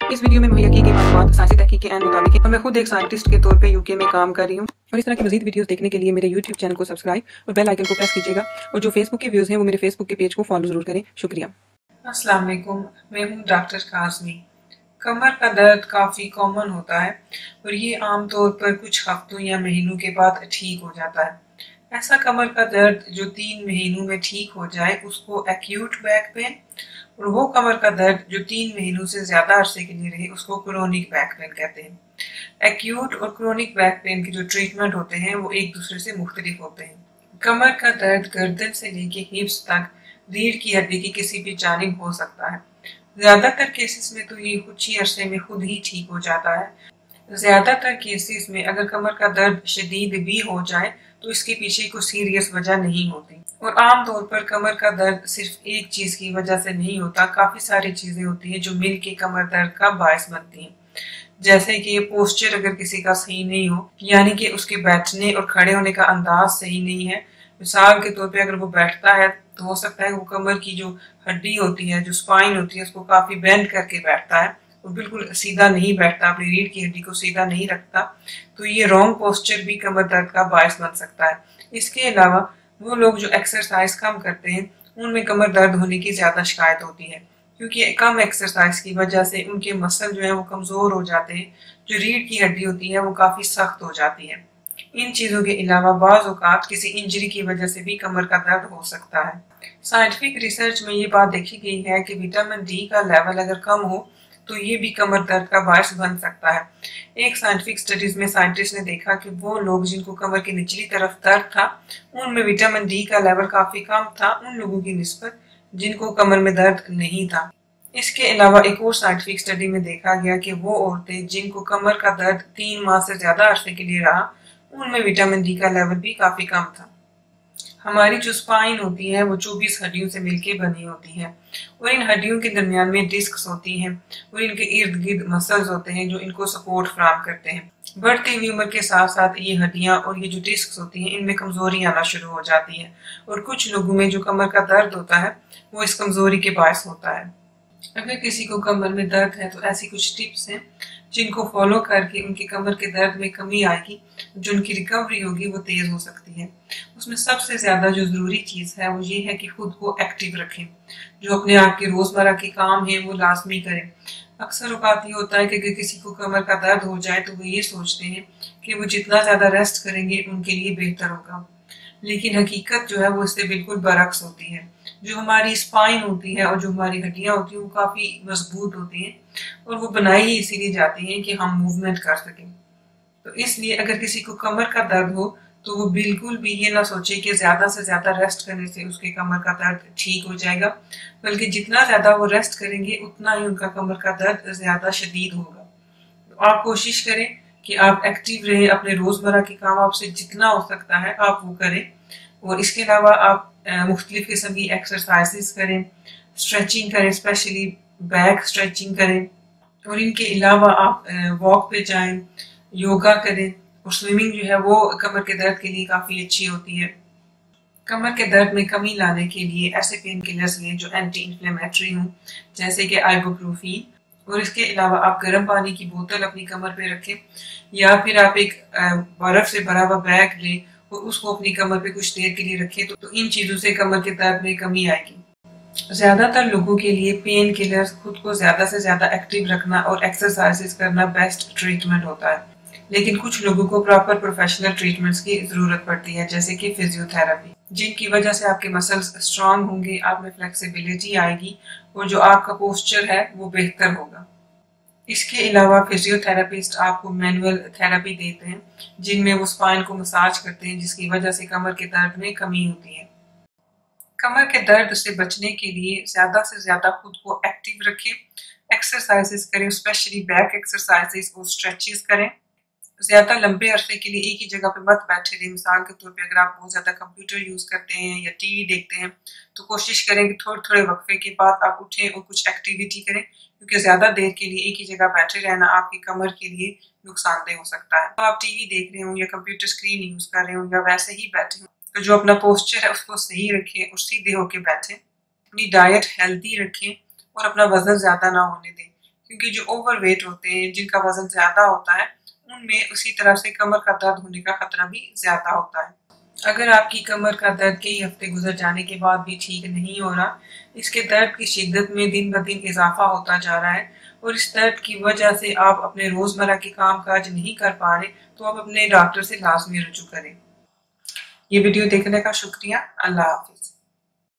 इस वीडियो में मुहैया की गई मालूमात साइंसी तहकीक के ऐन मुताबिक है और मैं खुद एक साइंटिस्ट के तौर पे यूके में काम कर रही हूँ। और इस तरह की मजीद वीडियोस देखने के लिए मेरे यूट्यूब चैनल को सब्सक्राइब और बेल आइकन को प्रेस कीजिएगा। और जो फेसबुक के व्यूज़ हैं वो मेरे फेसबुक के पेज को फॉलो ज़रूर करें। शुक्रिया। अस्सलाम वालेकुम, मैं हूँ डॉक्टर काज़मी। कमर का दर्द काफ़ी कॉमन होता है और ये आम तौर पर कुछ हफ्तों या महीनों के बाद ठीक हो जाता है। ऐसा कमर का दर्द जो 3 महीनों में ठीक हो जाए उसको एक्यूट बैक पेन, और वो कमर का दर्द जो 3 महीनों से ज़्यादा अरसे के लिए रहे उसको क्रोनिक बैक पेन कहते हैं। एक्यूट और क्रोनिक बैक पेन के जो ट्रीटमेंट होते हैं वो एक दूसरे से मुख्तलिफ होते हैं। कमर का दर्द गर्दन से लेके हिप्स तक रीढ़ की हड्डी की किसी भी जानिब हो सकता है। ज्यादातर केसेस में तो ये कुछ ही अरसे में खुद ही ठीक हो जाता है। ज्यादातर केसेस में अगर कमर का दर्द शदीद भी हो जाए तो इसके पीछे कोई सीरियस वजह नहीं होती। और आम तौर पर कमर का दर्द सिर्फ एक चीज की वजह से नहीं होता, काफी सारी चीजें होती हैं जो मिल के कमर दर्द का बायस बनती हैं। जैसे कि पोस्चर अगर किसी का सही नहीं हो, यानी कि उसके बैठने और खड़े होने का अंदाज सही नहीं है। मिसाल के तौर पे अगर वो बैठता है तो हो सकता है वो कमर की जो हड्डी होती है, जो स्पाइन होती है, उसको काफी बेंड करके बैठता है और बिल्कुल सीधा नहीं बैठता, अपनी रीढ़ की हड्डी को सीधा नहीं रखता। तो ये रॉन्ग पोस्चर भी कमर दर्द का बायस बन सकता है। इसके अलावा वो लोग जो एक्सरसाइज कम करते हैं उनमें कमर दर्द होने की ज्यादा शिकायत होती है, क्योंकि कम एक्सरसाइज की वजह से उनके मसल जो है वो कमजोर हो जाते हैं। जो रीढ़ की हड्डी होती है वो काफी सख्त हो जाती है। इन चीजों के अलावा बाज़ औक़ात किसी इंजरी की वजह से भी कमर का दर्द हो सकता है। साइंटिफिक रिसर्च में ये बात देखी गई है कि विटामिन डी का लेवल अगर कम हो तो ये भी कमर दर्द का बायस बन सकता है। एक साइंटिफिक स्टडीज में साइंटिस्ट ने देखा कि वो लोग जिनको कमर की निचली तरफ दर्द था उनमें विटामिन डी का लेवल काफी कम था उन लोगों की निस्बत जिनको कमर में दर्द नहीं था। इसके अलावा एक और साइंटिफिक स्टडी में देखा गया कि वो औरतें जिनको कमर का दर्द 3 माह से ज्यादा अरसे के लिए रहा उनमें विटामिन डी का लेवल भी काफी कम था। हमारी जो स्पाइन होती है वो 24 हड्डियों से मिलकर बनी होती है और इन हड्डियों के दरमियान में डिस्क्स होती हैं और इनके इर्द गिर्द मसल्स होते हैं जो इनको सपोर्ट फराहम करते हैं। बढ़ती हुई उम्र के साथ साथ ये हड्डियां और ये जो डिस्क्स होती हैं इनमें कमजोरी आना शुरू हो जाती है और कुछ लोगों में जो कमर का दर्द होता है वो इस कमजोरी के बायस होता है। अगर किसी को कमर में दर्द है तो ऐसी कुछ टिप्स हैं जिनको फॉलो करके उनकी कमर के दर्द में कमी आएगी, जो उनकी रिकवरी होगी वो तेज हो सकती है। उसमें सबसे ज्यादा जो जरूरी चीज है वो ये है कि खुद को एक्टिव रखें। जो अपने आप के रोजमर्रा के काम हैं वो लाजमी करें। अक्सर औकात ये होता है कि अगर किसी को कमर का दर्द हो जाए तो वो ये सोचते हैं कि वो जितना ज्यादा रेस्ट करेंगे उनके लिए बेहतर होगा, लेकिन हकीकत जो है वो इससे बिल्कुल बरक्स होती है। जो हमारी स्पाइन होती है और जो हमारी हड्डियां होती हैं वो काफी मजबूत होती हैं और वो बनाई ही इसीलिए जाती हैं कि हम मूवमेंट कर सकें। तो इसलिए अगर किसी को कमर का दर्द हो तो वो बिल्कुल भी ये ना सोचे कि ज्यादा से ज्यादा रेस्ट करने से उसके कमर का दर्द ठीक हो जाएगा, बल्कि जितना ज्यादा वो रेस्ट करेंगे उतना ही उनका कमर का दर्द ज्यादा शदीद होगा। तो आप कोशिश करें कि आप एक्टिव रहें, अपने रोजमर्रा के काम आपसे जितना हो सकता है आप वो करें। और इसके अलावा आप मुख्तलिफ किस्म की एक्सरसाइजेस करें, स्ट्रेचिंग करें, स्पेशली बैक स्ट्रेचिंग करें। और इनके अलावा आप वॉक पे जाएं, योगा करें और स्विमिंग जो है वो कमर के दर्द के लिए काफ़ी अच्छी होती है। कमर के दर्द में कमी लाने के लिए ऐसे पेन किलर्स लें जो एंटी इन्फ्लेमेटरी हों, जैसे कि आइबुप्रोफीन। और इसके अलावा आप गर्म पानी की बोतल अपनी कमर पे रखें या फिर आप एक बर्फ से भरा हुआ बैग लें और उसको अपनी कमर पे कुछ देर के लिए रखें। तो इन चीज़ों से कमर के दर्द में कमी आएगी। ज्यादातर लोगों के लिए पेन किलर्स खुद को ज्यादा से ज्यादा एक्टिव रखना और एक्सरसाइजेस करना बेस्ट ट्रीटमेंट होता है, लेकिन कुछ लोगों को प्रॉपर प्रोफेशनल ट्रीटमेंट्स की जरूरत पड़ती है, जैसे कि फिजियोथेरेपी, जिनकी वजह से आपके मसल्स स्ट्रांग होंगे, आप में फ्लेक्सिबिलिटी आएगी और जो आपका पोस्चर है वो बेहतर होगा। इसके अलावा फिजियोथेरेपिस्ट आपको मैनुअल थेरेपी देते हैं जिनमें वो स्पाइन को मसाज करते हैं, जिसकी वजह से कमर के दर्द में कमी होती है। कमर के दर्द से बचने के लिए ज्यादा से ज्यादा खुद को एक्टिव रखें, एक्सरसाइजेस करें, स्पेशली बैक एक्सरसाइजेस और स्ट्रेचेस करें। ज्यादा लंबे अरसे के लिए एक ही जगह पे मत बैठे रहे। मिसाल के तौर पे अगर आप बहुत ज्यादा कंप्यूटर यूज करते हैं या टीवी देखते हैं तो कोशिश करें कि थोड़े थोड़े वक्फे के बाद आप उठें और कुछ एक्टिविटी करें, क्योंकि ज्यादा देर के लिए एक ही जगह बैठे रहना आपकी कमर के लिए नुकसानदेह हो सकता है। तो आप टीवी देख रहे हो या कंप्यूटर स्क्रीन यूज कर रहे हो या वैसे ही बैठे हो तो जो अपना पोस्चर है उसको सही रखें और सीधे होके बैठें। अपनी डाइट हेल्दी रखें और अपना वजन ज्यादा ना होने दें, کیونکہ جو اوور ویٹ ہوتے ہیں، جن کا وزن زیادہ ہوتا ہے، ان میں اسی طرح سے کمر کا درد ہونے کا خطرہ بھی زیادہ ہوتا ہے۔ اگر آپ کی کمر کا درد کئی ہفتے گزر جانے کے بعد بھی ٹھیک نہیں ہو رہا، اس کے درد کی شدت میں دن بدن اضافہ ہوتا جا رہا ہے اور اس درد کی وجہ سے آپ اپنے روزمرہ کے کام کاج نہیں کر پا رہے، تو آپ اپنے ڈاکٹر سے لازمی رجوع کریں۔ یہ ویڈیو دیکھنے کا شکریہ۔ اللہ حافظ۔